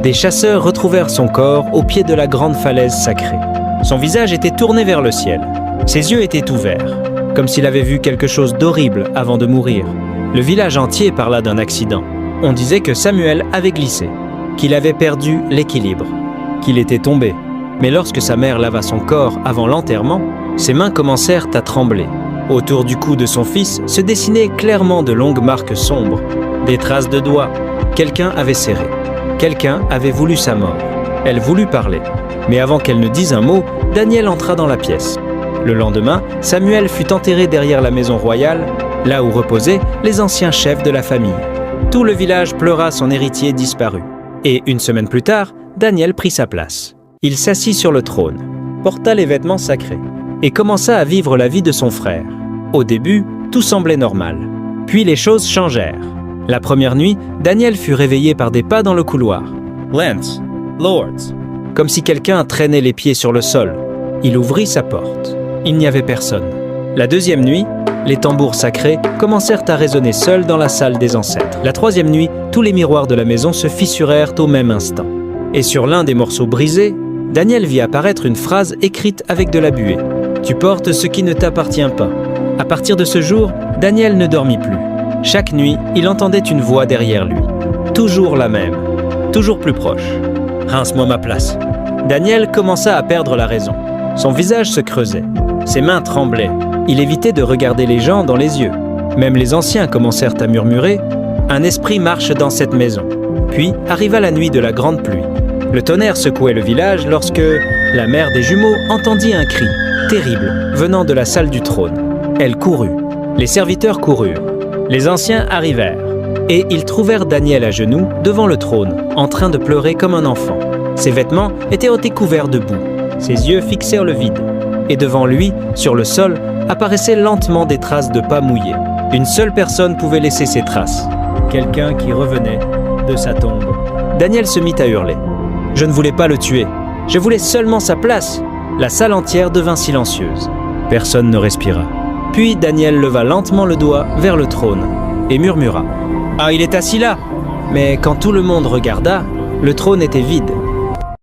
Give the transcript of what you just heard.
Des chasseurs retrouvèrent son corps au pied de la grande falaise sacrée. Son visage était tourné vers le ciel. Ses yeux étaient ouverts, comme s'il avait vu quelque chose d'horrible avant de mourir. Le village entier parla d'un accident. On disait que Samuel avait glissé, qu'il avait perdu l'équilibre, qu'il était tombé. Mais lorsque sa mère lava son corps avant l'enterrement, ses mains commencèrent à trembler. Autour du cou de son fils se dessinaient clairement de longues marques sombres, des traces de doigts. Quelqu'un avait serré. Quelqu'un avait voulu sa mort. Elle voulut parler. Mais avant qu'elle ne dise un mot, Daniel entra dans la pièce. Le lendemain, Samuel fut enterré derrière la maison royale, là où reposaient les anciens chefs de la famille. Tout le village pleura son héritier disparu. Et une semaine plus tard, Daniel prit sa place. Il s'assit sur le trône, porta les vêtements sacrés et commença à vivre la vie de son frère. Au début, tout semblait normal. Puis les choses changèrent. La première nuit, Daniel fut réveillé par des pas dans le couloir. « Lance, Lords !» Comme si quelqu'un traînait les pieds sur le sol. Il ouvrit sa porte. Il n'y avait personne. La deuxième nuit, les tambours sacrés commencèrent à résonner seuls dans la salle des ancêtres. La troisième nuit, tous les miroirs de la maison se fissurèrent au même instant. Et sur l'un des morceaux brisés, Daniel vit apparaître une phrase écrite avec de la buée. « Tu portes ce qui ne t'appartient pas ». À partir de ce jour, Daniel ne dormit plus. Chaque nuit, il entendait une voix derrière lui. Toujours la même, toujours plus proche. « Rince-moi ma place ». Daniel commença à perdre la raison. Son visage se creusait. Ses mains tremblaient. Il évitait de regarder les gens dans les yeux. Même les anciens commencèrent à murmurer « Un esprit marche dans cette maison ». Puis arriva la nuit de la grande pluie. Le tonnerre secouait le village lorsque la mère des jumeaux entendit un cri terrible venant de la salle du trône. Elle courut. Les serviteurs coururent. Les anciens arrivèrent. Et ils trouvèrent Daniel à genoux devant le trône, en train de pleurer comme un enfant. Ses vêtements étaient ôtés couverts de boue. Ses yeux fixèrent le vide. Et devant lui, sur le sol, apparaissaient lentement des traces de pas mouillés. Une seule personne pouvait laisser ces traces. Quelqu'un qui revenait de sa tombe. Daniel se mit à hurler. Je ne voulais pas le tuer. Je voulais seulement sa place. La salle entière devint silencieuse. Personne ne respira. Puis Daniel leva lentement le doigt vers le trône et murmura. « Ah, il est assis là !» Mais quand tout le monde regarda, le trône était vide.